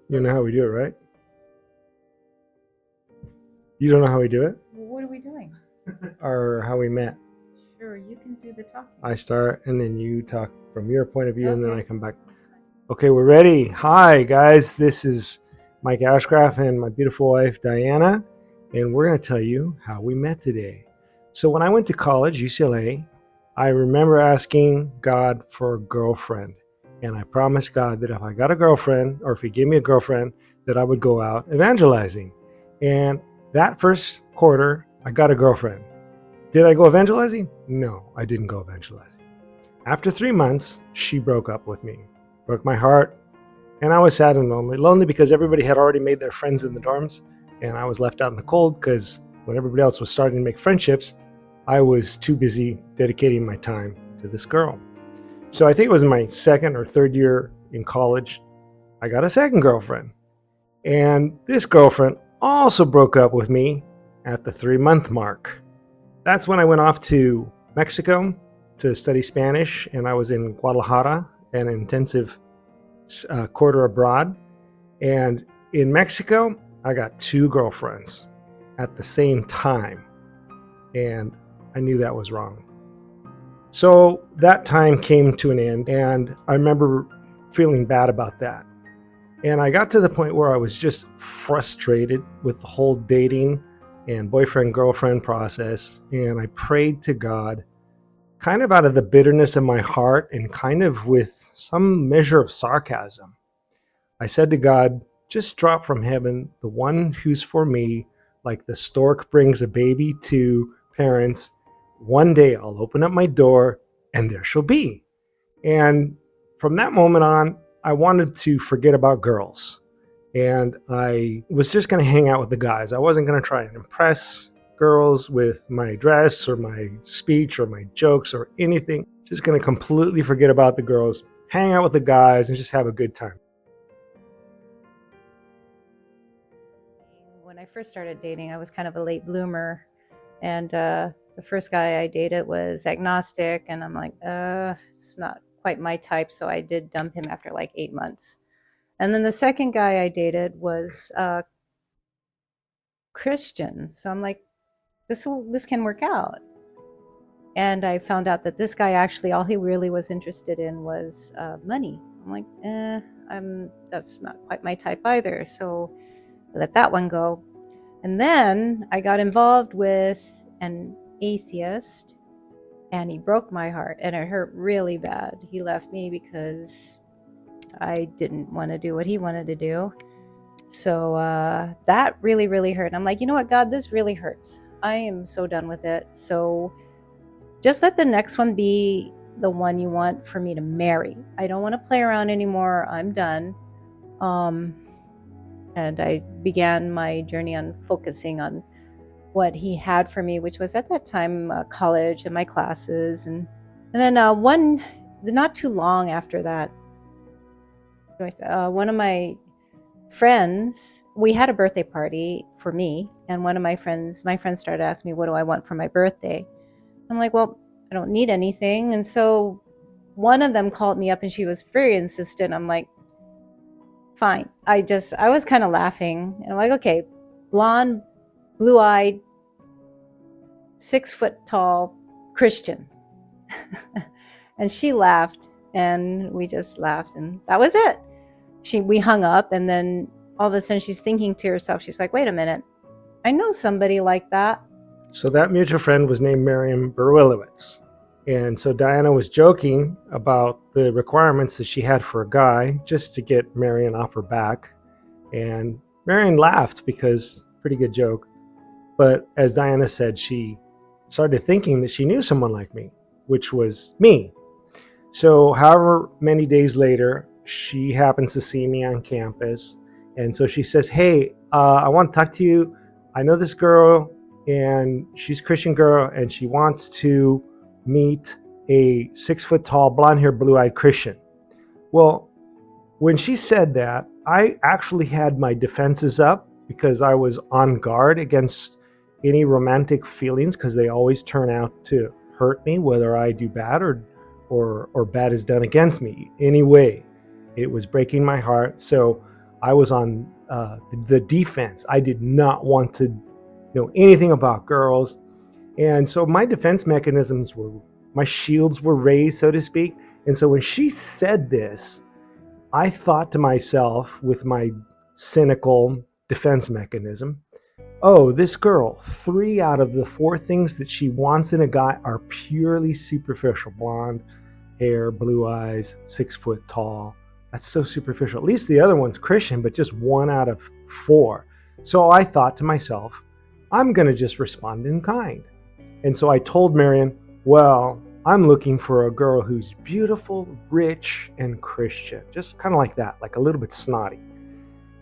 You know how we do it, right? You don't know how we do it? What are we doing? Or how we met? Sure, you can do the talking. I start and then you talk from your point of view and then I come back. That's fine. Okay, we're ready. Hi, guys. This is Mike Ashcraft and my beautiful wife, Diana, and we're going to tell you how we met today. So, when I went to college, UCLA, I remember asking God for a girlfriend. And I promised God that if I got a girlfriend or if He gave me a girlfriend, that I would go out evangelizing. And that first quarter, I got a girlfriend. Did I go evangelizing? No, I didn't go evangelizing. After 3 months, she broke up with me, broke my heart, and I was sad and lonely. Lonely because everybody had already made their friends in the dorms, and I was left out in the cold because when everybody else was starting to make friendships, I was too busy dedicating my time to this girl. So I think it was my second or third year in college, I got a second girlfriend. And this girlfriend also broke up with me at the 3-month mark. That's when I went off to Mexico to study Spanish, and I was in Guadalajara, an intensive quarter abroad. And in Mexico, I got 2 girlfriends at the same time, and I knew that was wrong. So that time came to an end, and I remember feeling bad about that. And I got to the point where I was just frustrated with the whole dating and boyfriend-girlfriend process, and I prayed to God kind of out of the bitterness of my heart and kind of with some measure of sarcasm. I said to God, just drop from heaven the one who's for me, like the stork brings a baby to parents. One day I'll open up my door and there she'll be. And from that moment on, I wanted to forget about girls. And I was just going to hang out with the guys. I wasn't going to try and impress girls with my dress or my speech or my jokes or anything. Just going to completely forget about the girls, hang out with the guys, and just have a good time. When I first started dating, I was kind of a late bloomer. And the first guy I dated was agnostic. And I'm like, it's not quite my type. So I did dump him after like 8 months. And then the second guy I dated was Christian. So I'm like, this can work out. And I found out that this guy actually, all he really was interested in was money. I'm like, that's not quite my type either. So I let that one go. And then I got involved with an atheist, and he broke my heart, and it hurt really bad. He left me because I didn't want to do what he wanted to do. So that really, really hurt. I'm like, you know what, God, this really hurts. I am so done with it. So just let the next one be the one you want for me to marry. I don't want to play around anymore. I'm done. And I began my journey on focusing on what he had for me, which was at that time college and my classes. And then not too long after that, one of my friends, we had a birthday party for me, and one of my friends started asking me, what do I want for my birthday? I'm like, well, I don't need anything. And so one of them called me up, and she was very insistent. I'm like, fine. I was kind of laughing, and I'm like, okay, blonde, blue-eyed, 6 foot tall Christian. And she laughed, and we just laughed, and that was it. We hung up, and then all of a sudden she's thinking to herself, she's like, wait a minute, I know somebody like that. So that mutual friend was named Miriam Berwilowitz. And so Diana was joking about the requirements that she had for a guy just to get Marion off her back. And Marion laughed because pretty good joke. But as Diana said, she started thinking that she knew someone like me, which was me. So however many days later, she happens to see me on campus. And so she says, hey, I want to talk to you. I know this girl, and she's a Christian girl, and she wants to meet a 6 foot tall, blonde haired, blue eyed Christian. Well, when she said that, I actually had my defenses up because I was on guard against any romantic feelings, because they always turn out to hurt me, whether I do bad or bad is done against me. Anyway, it was breaking my heart. So I was on the defense. I did not want to know anything about girls. And so my defense mechanisms were, my shields were raised, so to speak. And so when she said this, I thought to myself with my cynical defense mechanism, oh, this girl, 3 out of the 4 things that she wants in a guy are purely superficial. Blonde hair, blue eyes, 6 foot tall. That's so superficial. At least the other one's Christian, but just 1 out of 4. So I thought to myself, I'm going to just respond in kind. And so I told Marion, well, I'm looking for a girl who's beautiful, rich, and Christian. Just kind of like that, like a little bit snotty.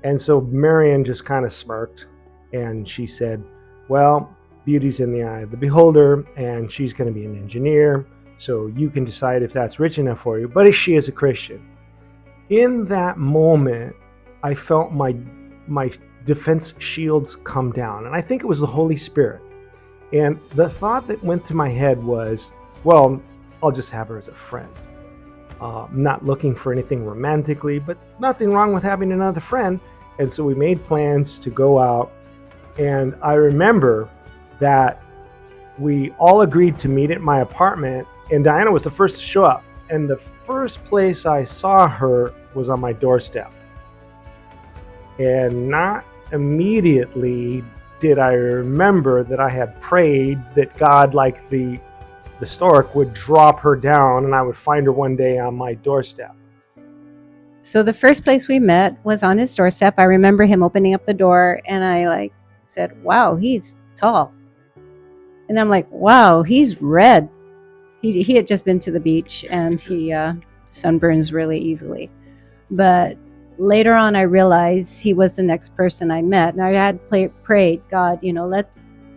And so Marion just kind of smirked and she said, well, beauty's in the eye of the beholder, and she's going to be an engineer. So you can decide if that's rich enough for you, but she is a Christian. In that moment, I felt my defense shields come down. And I think it was the Holy Spirit. And the thought that went to my head was, well, I'll just have her as a friend. I'm not looking for anything romantically, but nothing wrong with having another friend. And so we made plans to go out. And I remember that we all agreed to meet at my apartment, and Diana was the first to show up. And the first place I saw her was on my doorstep. And not immediately did I remember that I had prayed that God, like the stork, would drop her down and I would find her one day on my doorstep. So the first place we met was on his doorstep. I remember him opening up the door, and I said, wow, he's tall. And I'm like, wow, he's red. He had just been to the beach, and he sunburns really easily. But later on, I realized he was the next person I met. And I had prayed, God, let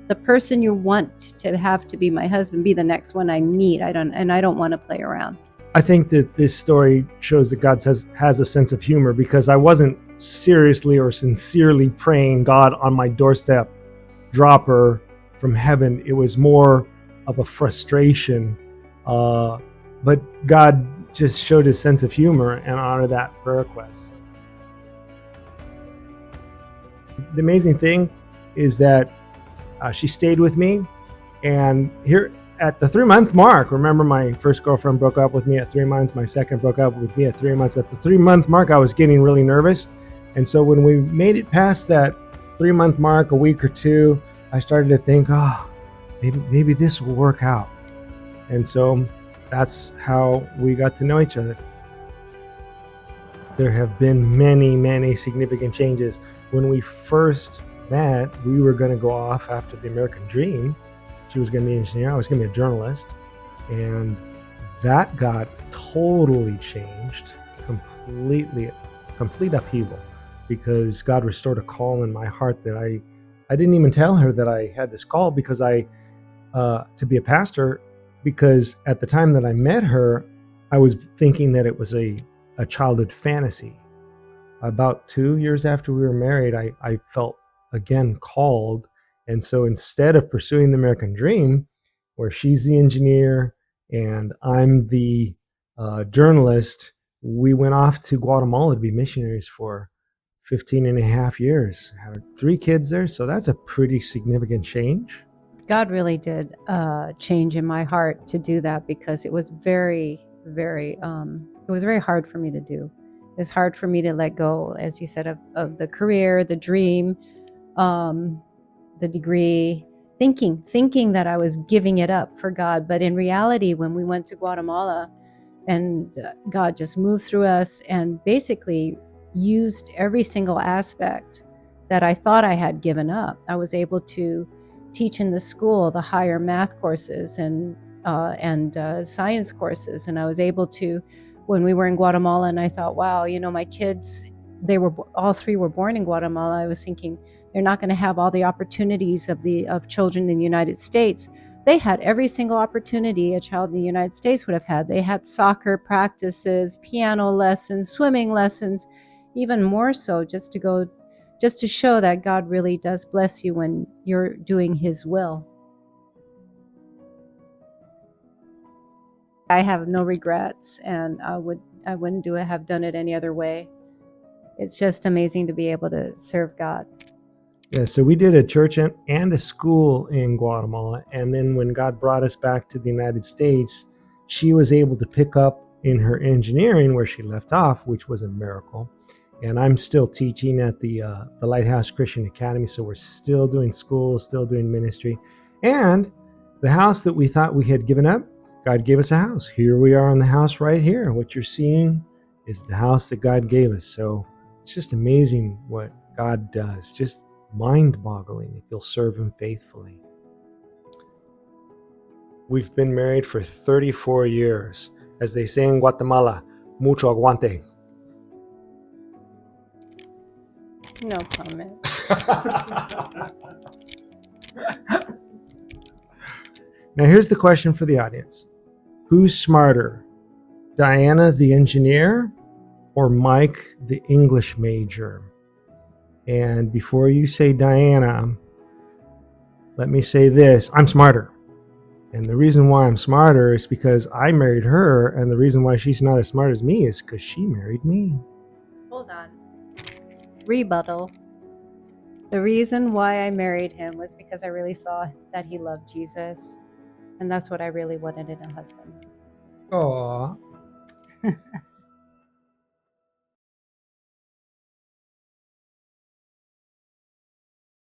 the person you want to have to be my husband be the next one I meet. I don't want to play around. I think that this story shows that God has a sense of humor, because I wasn't seriously or sincerely praying, God, on my doorstep, drop her from heaven. It was more of a frustration. But God just showed his sense of humor and honored that prayer request. The amazing thing is that she stayed with me, and here at the 3-month mark, remember my first girlfriend broke up with me at 3 months, my second broke up with me at 3 months. At the 3-month mark, I was getting really nervous. And so when we made it past that 3-month mark, a week or two, I started to think, oh, maybe this will work out. And so that's how we got to know each other. There have been many, many significant changes. When we first met, we were going to go off after the American dream. She was going to be an engineer. I was going to be a journalist. And that got totally changed, complete upheaval, because God restored a call in my heart that I didn't even tell her that I had this call because to be a pastor, because at the time that I met her, I was thinking that it was a childhood fantasy. About 2 years after we were married, I felt again called. And so instead of pursuing the American dream, where she's the engineer and I'm the journalist, we went off to Guatemala to be missionaries for 15 and a half years. Had 3 kids there, so that's a pretty significant change. God really did change in my heart to do that, because it was very, very, it was very hard for me to do. It was hard for me to let go, as you said, of the career, the dream, the degree, thinking that I was giving it up for God. But in reality, when we went to Guatemala, and God just moved through us and basically used every single aspect that I thought I had given up. I was able to teach in the school the higher math courses and science courses, and I was able to, when we were in Guatemala, and I thought, wow, my kids, all 3 were born in Guatemala. I was thinking they're not going to have all the opportunities of children in the United States. They had every single opportunity a child in the United States would have had. They had soccer practices, piano lessons, swimming lessons, even more so, just to show that God really does bless you when you're doing his will. I have no regrets, and I wouldn't have done it any other way. it's just amazing to be able to serve God. Yeah, so we did a church and a school in Guatemala. And then when God brought us back to the United States, she was able to pick up in her engineering where she left off, which was a miracle. And I'm still teaching at the Lighthouse Christian Academy. So we're still doing school, still doing ministry. And the house that we thought we had given up, God gave us a house. Here we are in the house right here. What you're seeing is the house that God gave us. So it's just amazing what God does. Just mind-boggling if you'll serve him faithfully. We've been married for 34 years. As they say in Guatemala, mucho aguante. No comment. Now here's the question for the audience. Who's smarter, Diana the engineer or Mike the English major? And before you say Diana, let me say this. I'm smarter. And the reason why I'm smarter is because I married her. And the reason why she's not as smart as me is because she married me. Hold on. Rebuttal. The reason why I married him was because I really saw that he loved Jesus. And that's what I really wanted in a husband. Aww.